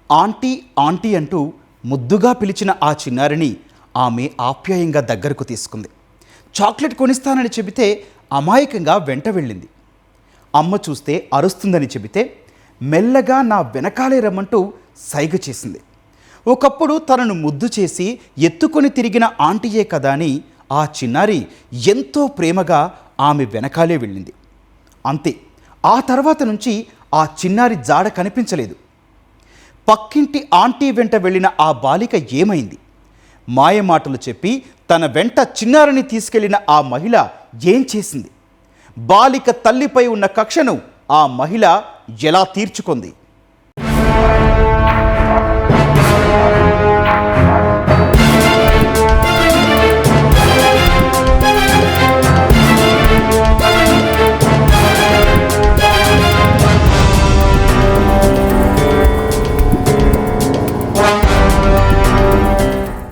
Aunty aunty అంటూ ముద్దుగా పిలిచిన ఆ చిన్నారిని ఆమె ఆప్యాయంగా దగ్గరకు తీసుకుంది. చాక్లెట్ కొనిస్తానని చెబితే అమాయకంగా వెంట వెళ్ళింది. అమ్మ చూస్తే అరుస్తుందని చెబితే మెల్లగా నా వెనకాలే రమ్మంటూ సైగ చేసింది. ఒకప్పుడు తనను ముద్దు చేసి ఎత్తుకొని తిరిగిన ఆంటీయే కదా అని ఆ చిన్నారి ఎంతో ప్రేమగా ఆమె వెనకాలే వెళ్ళింది. అంతే, ఆ తర్వాత నుంచి ఆ చిన్నారి జాడ కనిపించలేదు. పక్కింటి ఆంటీ వెంట వెళ్ళిన ఆ బాలిక ఏమైంది? మాయమాటలు చెప్పి తన వెంట చిన్నారిని తీసుకెళ్లిన ఆ మహిళ ఏం చేసింది? బాలిక తల్లిపై ఉన్న కక్షను ఆ మహిళ ఎలా తీర్చుకుంది?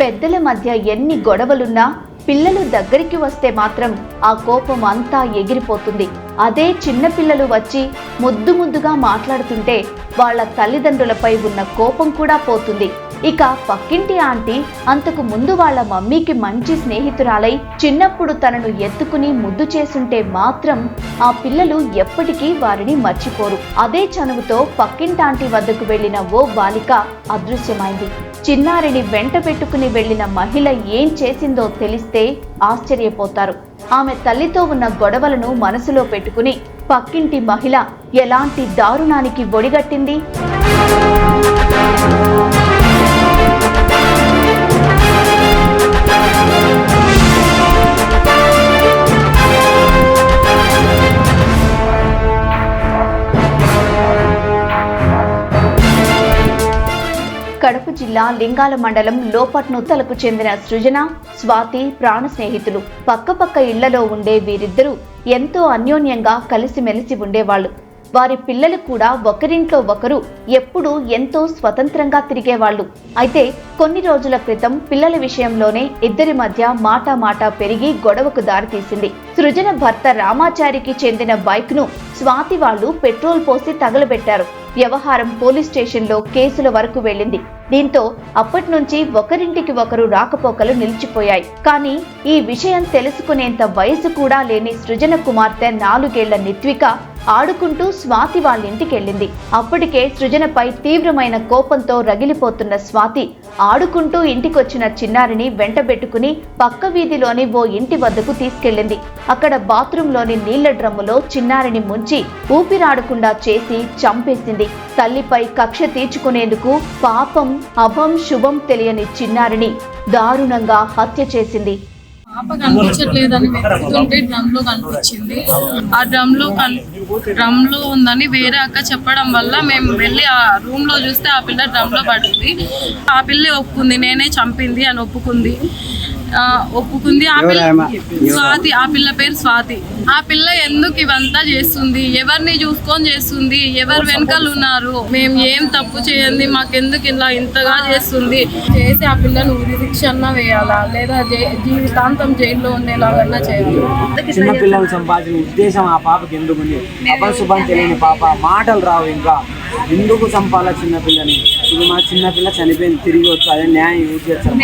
పెద్దల మధ్య ఎన్ని గొడవలున్నా పిల్లలు దగ్గరికి వస్తే మాత్రం ఆ కోపం అంతా ఎగిరిపోతుంది. అదే చిన్నపిల్లలు వచ్చి ముద్దుగా మాట్లాడుతుంటే వాళ్ళ తల్లిదండ్రులపై ఉన్న కోపం కూడా పోతుంది. ఇక పక్కింటి ఆంటీ అంతకు ముందు వాళ్ళ మమ్మీకి మంచి స్నేహితురాలై చిన్నప్పుడు తనను ఎత్తుకుని ముద్దు చేసుంటే మాత్రం ఆ పిల్లలు ఎప్పటికీ వారిని మర్చిపోరు. అదే చనువుతో పక్కింటి ఆంటీ వద్దకు వెళ్లిన ఓ బాలిక అదృశ్యమైంది. చిన్నారిని వెంట పెట్టుకుని వెళ్లిన మహిళ ఏం చేసిందో తెలిస్తే ఆశ్చర్యపోతారు. ఆమె తల్లితో ఉన్న గొడవలను మనసులో పెట్టుకుని పక్కింటి మహిళ ఎలాంటి దారుణానికి ఒడిగట్టింది? కడప జిల్లా లింగాల మండలం లోపట్నుతలకు చెందిన సృజన, స్వాతి ప్రాణ స్నేహితులు. పక్కపక్క ఇళ్లలో ఉండే వీరిద్దరూ ఎంతో అన్యోన్యంగా కలిసిమెలిసి ఉండేవాళ్లు. వారి పిల్లలు కూడా ఒకరింట్లో ఒకరు ఎప్పుడూ ఎంతో స్వతంత్రంగా తిరిగేవాళ్లు. అయితే కొన్ని రోజుల క్రితం పిల్లల విషయంలోనే ఇద్దరి మధ్య మాట పెరిగి గొడవకు దారితీసింది. సృజన భర్త రామాచారికి చెందిన బైక్ ను స్వాతి వాళ్లు పెట్రోల్ పోసి తగలబెట్టారు. వ్యవహారం పోలీస్ స్టేషన్లో కేసుల వరకు వెళ్ళింది. దీంతో అప్పటి నుంచి ఒకరింటికి ఒకరు రాకపోకలు నిలిచిపోయాయి. కానీ ఈ విషయం తెలుసుకునేంత వయసు కూడా లేని సృజన కుమార్తె 4 ఏళ్ల నిత్విక ఆడుకుంటూ స్వాతి వాళ్ళింటికెళ్ళింది. అప్పటికే సృజనపై తీవ్రమైన కోపంతో రగిలిపోతున్న స్వాతి ఆడుకుంటూ ఇంటికొచ్చిన చిన్నారిని వెంటబెట్టుకుని పక్క వీధిలోని ఓ ఇంటి వద్దకు తీసుకెళ్లింది. అక్కడ బాత్రూంలోని నీళ్ల డ్రమ్ములో చిన్నారిని ముంచి ఊపిరాడకుండా చేసి చంపేసింది. తల్లిపై కక్ష తీర్చుకునేందుకు పాపం అభం శుభం తెలియని చిన్నారిని దారుణంగా హత్య చేసింది. పాప కనిపించట్లేదని వెతుకుతుంటే డ్రమ్ లో కనిపించింది. ఆ డ్రమ్ లో ఉందని వేరే అక్క చెప్పడం వల్ల మేము వెళ్ళి ఆ రూమ్ లో చూస్తే ఆ పిల్ల డ్రమ్ లో పడింది. ఆ పిల్ల ఒప్పుకుంది, నేనే చంపింది అని ఒప్పుకుంది. ఆ పిల్ల స్వాతి, ఆ పిల్ల పేరు స్వాతి. ఆ పిల్ల ఎందుకు ఇవంతా చేస్తుంది? ఎవరిని చూసుకొని చేస్తుంది? ఎవరు వెనకాల ఉన్నారు? మేము ఏం తప్పు చేయండి, మాకెందుకు ఇలా ఇంతగా చేస్తుంది? చేసి ఆ పిల్లను ఉరి శిక్ష అన్నా వేయాలా, లేదా జీవితాంతం జైల్లో ఉండేలాగన్నా చేయాలి. చిన్న పిల్లలు సంపాదించిన ఉద్దేశం ఆ పాపకి ఎందుకు ఉంది? అపశుభం తెలియని పాప, మాటలు రావు. ఇంకా ఎందుకు చంపాలా చిన్నపిల్లని? ఇది మా చిన్నపిల్ల చనిపోయింది, తిరిగి వచ్చు, అదే న్యాయం యూజ్ చేస్తారు.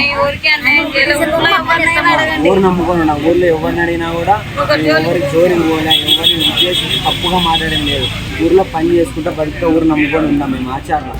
ఊరు నమ్ముకొని ఉన్నా, ఊర్లో ఎవరిని అడిగినా కూడా ఎవరికి జోరికి పోయినా, ఎవరిని ఉద్దేశం తప్పుగా మాట్లాడడం లేదు. ఊర్లో పని చేసుకుంటా బతికే ఊరు నమ్ముకొని ఉన్నాం మేము ఆచారం.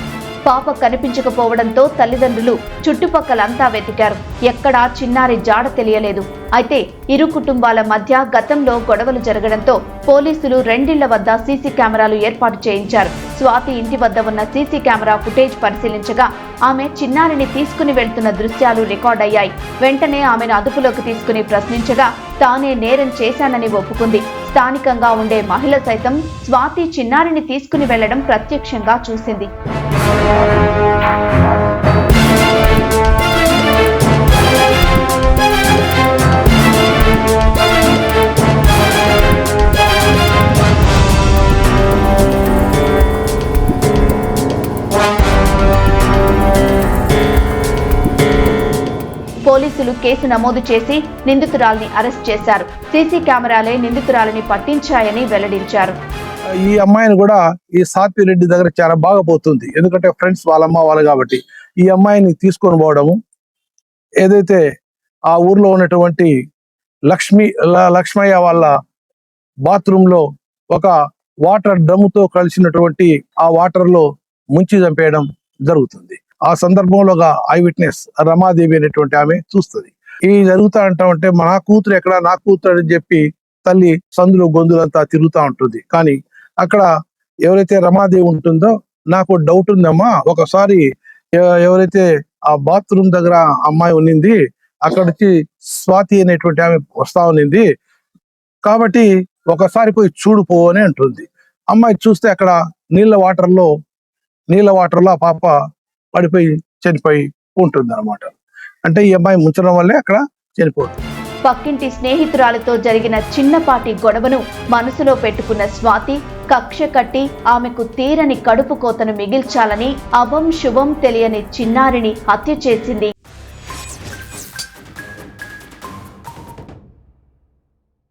పాప కనిపించకపోవడంతో తల్లిదండ్రులు చుట్టుపక్కలంతా వెతికారు. ఎక్కడా చిన్నారి జాడ తెలియలేదు. అయితే ఇరు కుటుంబాల మధ్య గతంలో గొడవలు జరగడంతో పోలీసులు 2 ఇళ్ల వద్ద సీసీ కెమెరాలు ఏర్పాటు చేయించారు. స్వాతి ఇంటి వద్ద ఉన్న సీసీ కెమెరా ఫుటేజ్ పరిశీలించగా ఆమె చిన్నారిని తీసుకుని వెళ్తున్న దృశ్యాలు రికార్డ్ అయ్యాయి. వెంటనే ఆమెను అదుపులోకి తీసుకుని ప్రశ్నించగా తానే నేరం చేశానని ఒప్పుకుంది. స్థానికంగా ఉండే మహిళ సైతం స్వాతి చిన్నారిని తీసుకుని వెళ్లడం ప్రత్యక్షంగా చూసింది. పోలీసులు కేసు నమోదు చేసి నిందితురాల్ని అరెస్ట్ చేశారు. సీసీ కెమెరాలే నిందితురాలిని పట్టించాయని వెల్లడించారు. ఈ అమ్మాయిని కూడా ఈ సాత్వి రెడ్డి దగ్గర చాలా బాగా పోతుంది. ఎందుకంటే ఫ్రెండ్స్ వాళ్ళమ్మ వాళ్ళు కాబట్టి ఈ అమ్మాయిని తీసుకొని పోవడము, ఏదైతే ఆ ఊర్లో ఉన్నటువంటి లక్ష్మయ్య వాళ్ళ బాత్రూమ్ లో ఒక వాటర్ డ్రమ్ముతో కలిసినటువంటి ఆ వాటర్ లో ముంచి చంపేయడం జరుగుతుంది. ఆ సందర్భంలో ఐ విట్నెస్ రమాదేవి అనేటువంటి ఆమె చూస్తుంది. ఇది జరుగుతా అంటే నా కూతురు ఎక్కడ, నా కూతురు అని చెప్పి తల్లి సందులు గొంతులంతా తిరుగుతూ ఉంటుంది. కానీ అక్కడ ఎవరైతే రమాదేవి ఉంటుందో నాకు డౌట్ ఉందమ్మా, ఒకసారి ఎవరైతే ఆ బాత్రూమ్ దగ్గర అమ్మాయి ఉన్నింది అక్కడికి స్వాతి అనేటువంటి ఆమె వస్తా ఉన్నింది, కాబట్టి ఒకసారి పోయి చూడుపో అని అంటుంది. అమ్మాయి చూస్తే అక్కడ నీళ్ళ వాటర్లో ఆ పాప పడిపోయి చనిపోయి ఉంటుంది అనమాట. అంటే ఈ అమ్మాయి ముంచడం వల్లే అక్కడ చనిపోతుంది. పక్కింటి స్నేహితురాలతో జరిగిన చిన్నపాటి గొడవను మనసులో పెట్టుకున్న స్వాతి కక్ష కట్టి ఆమెకు తీరని కడుపు కోతను మిగిల్చాలని అభం శుభం తెలియని చిన్నారిని హత్య చేసింది.